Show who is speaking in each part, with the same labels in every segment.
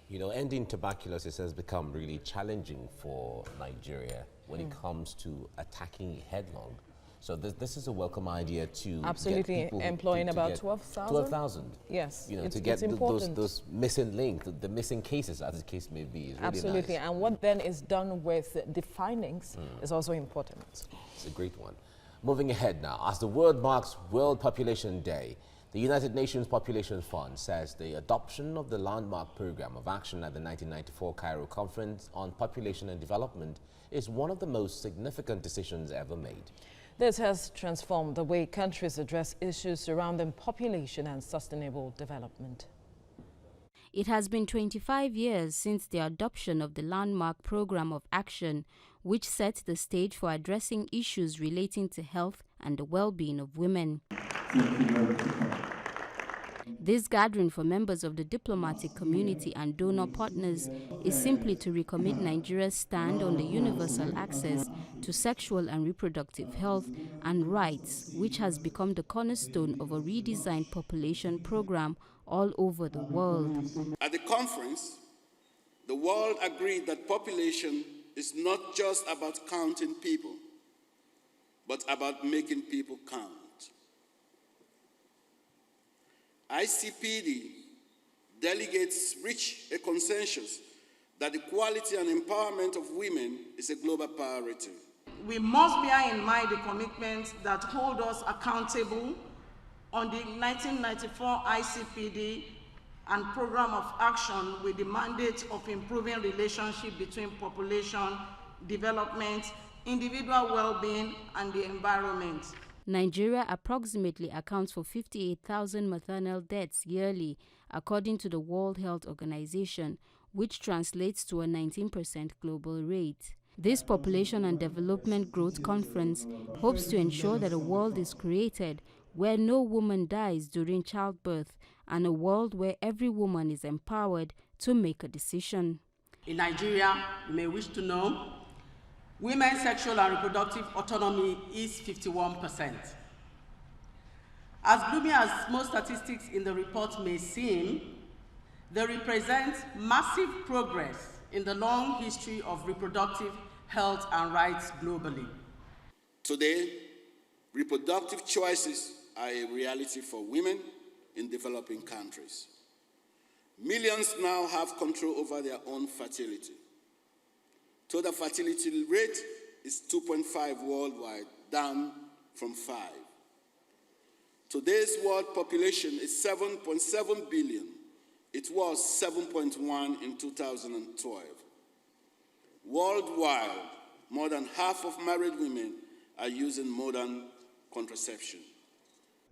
Speaker 1: You know, ending tuberculosis has become really challenging for Nigeria when it comes to attacking it headlong. So this is a welcome idea to
Speaker 2: absolutely
Speaker 1: get people
Speaker 2: employing about 12,000.
Speaker 1: 12,000.
Speaker 2: Yes,
Speaker 1: you know,
Speaker 2: it's
Speaker 1: to get
Speaker 2: important.
Speaker 1: those missing links, the missing cases, as the case may be, is really
Speaker 2: absolutely
Speaker 1: nice.
Speaker 2: And what then is done with the findings is also important.
Speaker 1: It's a great one. Moving ahead now, as the world marks World Population Day, the United Nations Population Fund says the adoption of the landmark program of action at the 1994 Cairo Conference on Population and Development is one of the most significant decisions ever made.
Speaker 2: This has transformed the way countries address issues surrounding population and sustainable development.
Speaker 3: It has been 25 years since the adoption of the landmark program of action, which set the stage for addressing issues relating to health and the well-being of women. This gathering for members of the diplomatic community and donor partners is simply to recommit Nigeria's stand on the universal access to sexual and reproductive health and rights, which has become the cornerstone of a redesigned population program all over the world.
Speaker 4: At the conference, the world agreed that population is not just about counting people, but about making people count. ICPD delegates reach a consensus that the quality and empowerment of women is a global priority.
Speaker 5: We must bear in mind the commitments that hold us accountable on the 1994 ICPD and Program of Action with the mandate of improving relationship between population, development, individual well-being, and the environment.
Speaker 3: Nigeria approximately accounts for 58,000 maternal deaths yearly, according to the World Health Organization, which translates to a 19% global rate. This Population and Development Growth Conference hopes to ensure that a world is created where no woman dies during childbirth and a world where every woman is empowered to make a decision.
Speaker 5: In Nigeria, you may wish to know, women's sexual and reproductive autonomy is 51%. As gloomy as most statistics in the report may seem, they represent massive progress in the long history of reproductive health and rights globally.
Speaker 4: Today, reproductive choices are a reality for women in developing countries. Millions now have control over their own fertility. Total fertility rate is 2.5 worldwide, down from 5. Today's world population is 7.7 billion. It was 7.1 in 2012. Worldwide, more than half of married women are using modern contraception.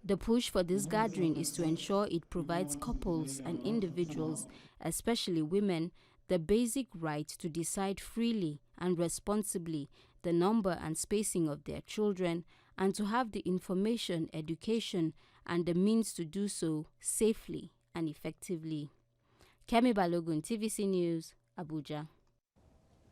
Speaker 3: The push for this gathering is to ensure it provides couples and individuals, especially women, the basic right to decide freely and responsibly the number and spacing of their children and to have the information, education, and the means to do so safely and effectively. Kemi Balogun, TVC News, Abuja.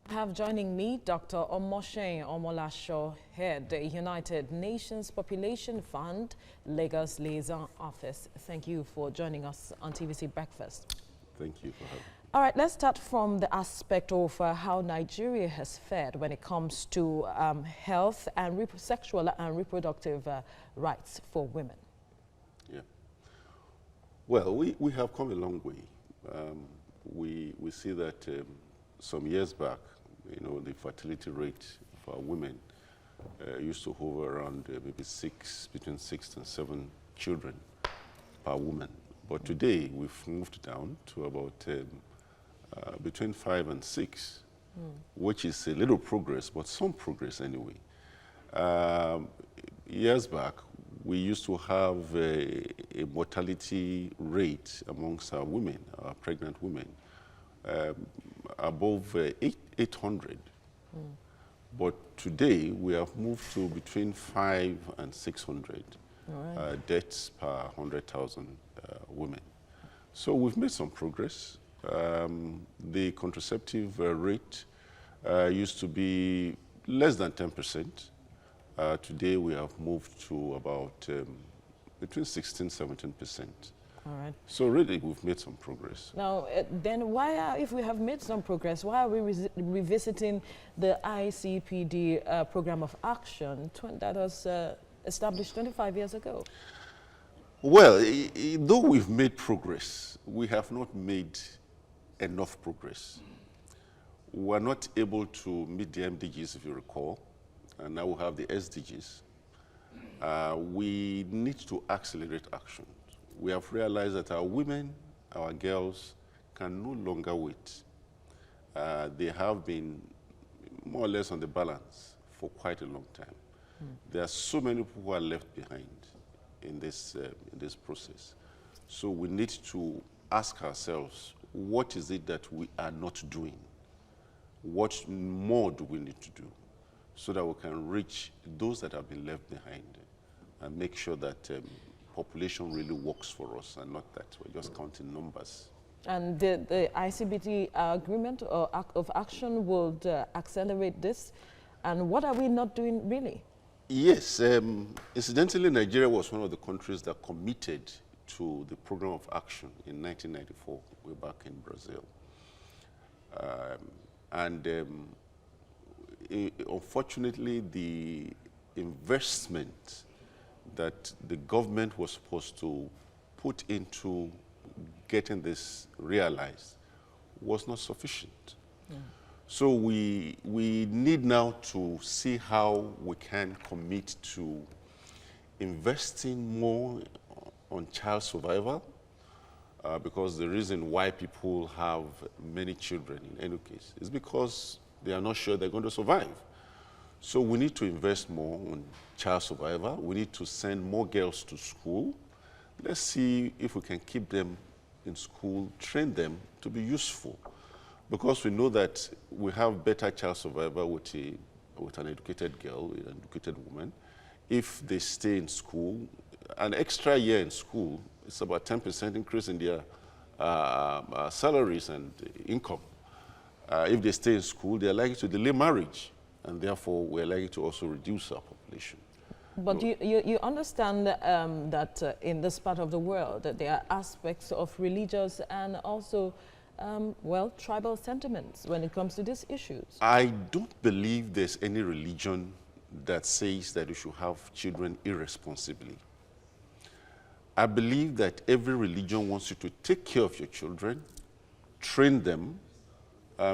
Speaker 2: I have joining me Dr. Omosehin Omolasho, head the United Nations Population Fund, Lagos Liaison Office. Thank you for joining us on TVC Breakfast.
Speaker 6: Thank you for having me.
Speaker 2: All right, let's start from the aspect of how Nigeria has fared when it comes to health and sexual and reproductive rights for women.
Speaker 6: Yeah. Well, we have come a long way. We see that some years back, you know, the fertility rate for women used to hover around maybe between 6 and 7 children per woman. But today we've moved down to about between 5 and 6, which is a little progress, but some progress anyway. Years back, we used to have a mortality rate amongst our women, our pregnant women, above 800. But today, we have moved to between 500 and 600 deaths per 100,000 women. So we've made some progress. The contraceptive rate used to be less than 10%. Today we have moved to about between 16–17%.
Speaker 2: All right.
Speaker 6: So really, we've made some progress.
Speaker 2: Now, then why if we have made some progress, why are we revisiting the ICPD program of action that was established 25 years ago?
Speaker 6: Well, though we've made progress, we have not made enough progress. We're not able to meet the MDGs, if you recall, and now we have the SDGs. We need to accelerate action. We have realized that our women, our girls, can no longer wait. They have been more or less on the balance for quite a long time. There are so many people who are left behind in this process. So we need to ask ourselves, what is it that we are not doing? What more do we need to do so that we can reach those that have been left behind and make sure that population really works for us and not that we're just counting numbers. And
Speaker 2: the ICBT agreement or of action would accelerate this. And what are we not doing really?
Speaker 6: Yes. Incidentally, Nigeria was one of the countries that committed to the program of action in 1994, way back in Brazil. Unfortunately, the investment that the government was supposed to put into getting this realized was not sufficient. So we need now to see how we can commit to investing more on child survival, because the reason why people have many children in any case is because they are not sure they're going to survive. So we need to invest more on child survival. We need to send more girls to school. Let's see if we can keep them in school, train them to be useful. Because we know that we have better child survival with an educated girl, an educated woman. If they stay in school, an extra year in school, it's about 10% increase in their salaries and income. If they stay in school, they're likely to delay marriage, and therefore we're likely to also reduce our population.
Speaker 2: But you understand that in this part of the world that there are aspects of religious and also well, tribal sentiments when it comes to these issues.
Speaker 6: I don't believe there's any religion that says that you should have children irresponsibly. I believe that every religion wants you to take care of your children, train them,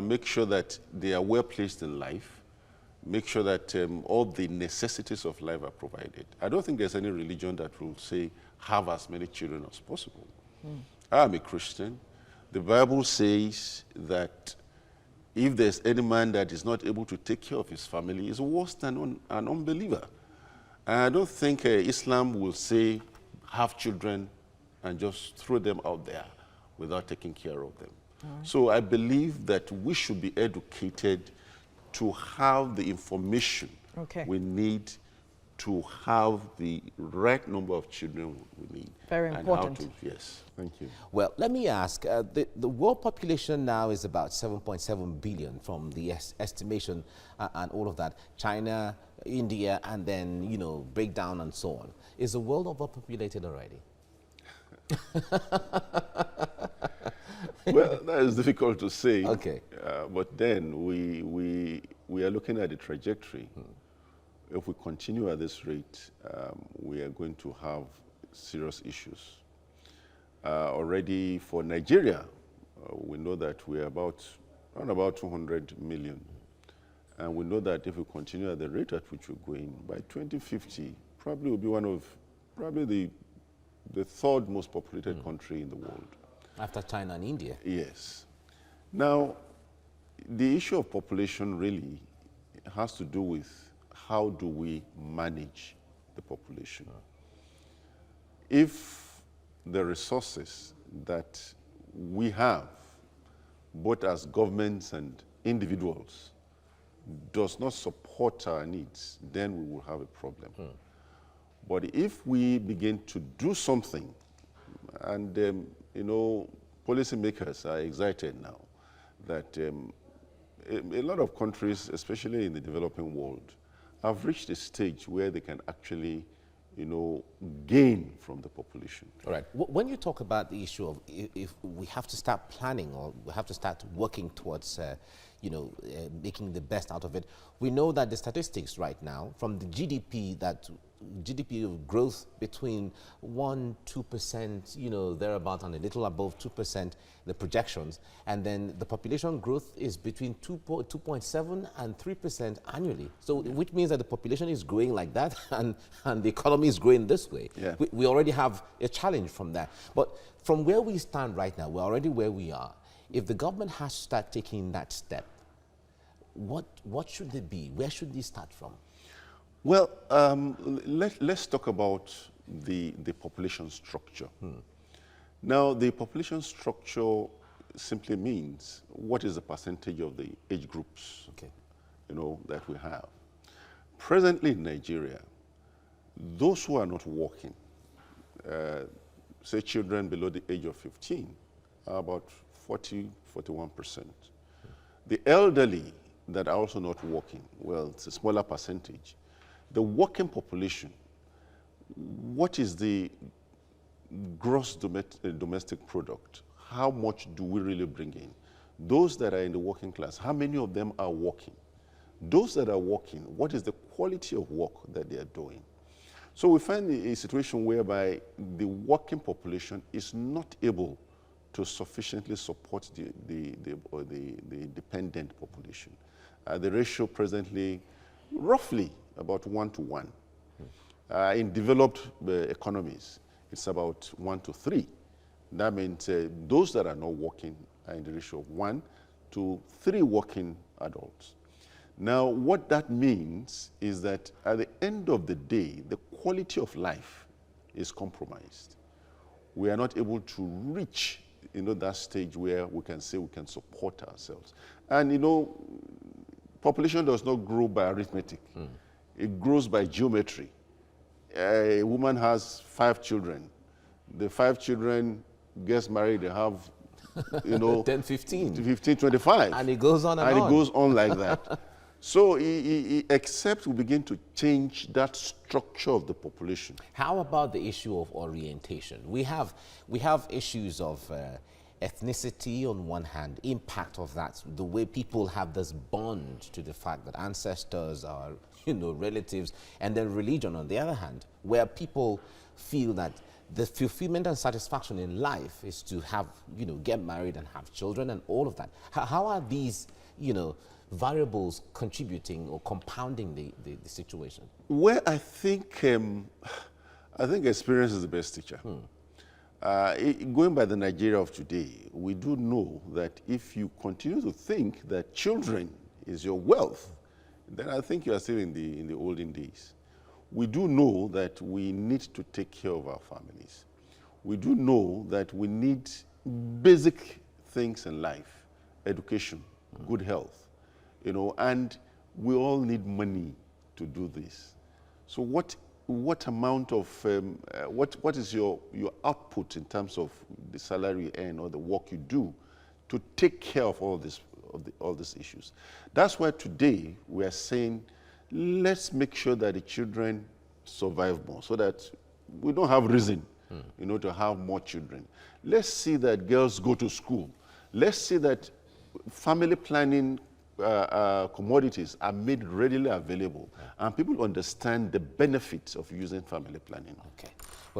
Speaker 6: make sure that they are well placed in life, make sure that all the necessities of life are provided. I don't think there's any religion that will say, have as many children as possible. I am a Christian. The Bible says that if there's any man that is not able to take care of his family, is worse than an unbeliever. And I don't think Islam will say, have children and just throw them out there without taking care of them. So I believe that we should be educated to have the information we need to have the right number of children we need.
Speaker 2: Very important.
Speaker 6: And how to, yes, thank you.
Speaker 1: Well, let me ask, the world population now is about 7.7 billion from the estimation and all of that. China, India, and then, you know, breakdown and so on. Is the world overpopulated already?
Speaker 6: Well, that is difficult to say.
Speaker 1: Okay.
Speaker 6: But then we are looking at the trajectory. If we continue at this rate, we are going to have serious issues. Already for Nigeria, we know that we are around about 200 million. And we know that if we continue at the rate at which we're going, by 2050, probably will be one of, the third most populated country in the world.
Speaker 1: After China and India?
Speaker 6: Yes. Now, the issue of population really has to do with how do we manage the population. If the resources that we have, both as governments and individuals, does not support our needs, then we will have a problem. But if we begin to do something, and you know, policymakers are excited now that a lot of countries, especially in the developing world, have reached a stage where they can actually gain from the population.
Speaker 1: All right. When you talk about the issue of if we have to start planning or we have to start working towards, making the best out of it, we know that the statistics right now from the GDP growth between 1-2%, thereabout, and a little above 2%, the projections, and then the population growth is between 2.7 and 3% annually. So, which means that the population is growing like that, and the economy is growing this way.
Speaker 6: Yeah.
Speaker 1: We already have a challenge from that. But from where we stand right now, we're already where we are. If the government has to start taking that step, what should it be? Where should they start from?
Speaker 6: Well, let's talk about the population structure. Now, the population structure simply means what is the percentage of the age groups, that we have. Presently in Nigeria, those who are not working, say children below the age of 15, are about 41%. The elderly that are also not working, well, it's a smaller percentage. The working population, what is the gross domestic product? How much do we really bring in? Those that are in the working class, how many of them are working? Those that are working, what is the quality of work that they are doing? So we find a situation whereby the working population is not able to sufficiently support the dependent population. The ratio presently, roughly about 1 to 1. In developed economies, it's about 1 to 3. That means those that are not working are in the ratio of 1 to 3 working adults. Now, what that means is that at the end of the day, the quality of life is compromised. We are not able to reach that stage where we can say we can support ourselves. And population does not grow by arithmetic. It grows by geometry. A woman has 5 children. The 5 children gets married, they have
Speaker 1: 10, 15.
Speaker 6: 15, 25.
Speaker 1: And it goes on and on.
Speaker 6: And it goes on like that. So except we begin to change that structure of the population.
Speaker 1: How about the issue of orientation? We have issues of ethnicity on one hand, impact of that, the way people have this bond to the fact that ancestors are, relatives, and then religion on the other hand, where people feel that the fulfillment and satisfaction in life is to have, get married and have children and all of that. How are these, variables contributing or compounding the situation?
Speaker 6: Well, I think experience is the best teacher. Going by the Nigeria of today, we do know that if you continue to think that children is your wealth, then I think you are still in the olden days. We do know that we need to take care of our families. We do know that we need basic things in life, education, good health, and we all need money to do this. So what amount of, what is your output in terms of the salary you earn or the work you do to take care of all these issues? That's why today we are saying, let's make sure that the children survive more so that we don't have reason, to have more children. Let's see that girls go to school. Let's see that family planning commodities are made readily available and people understand the benefits of using family planning.
Speaker 1: Okay.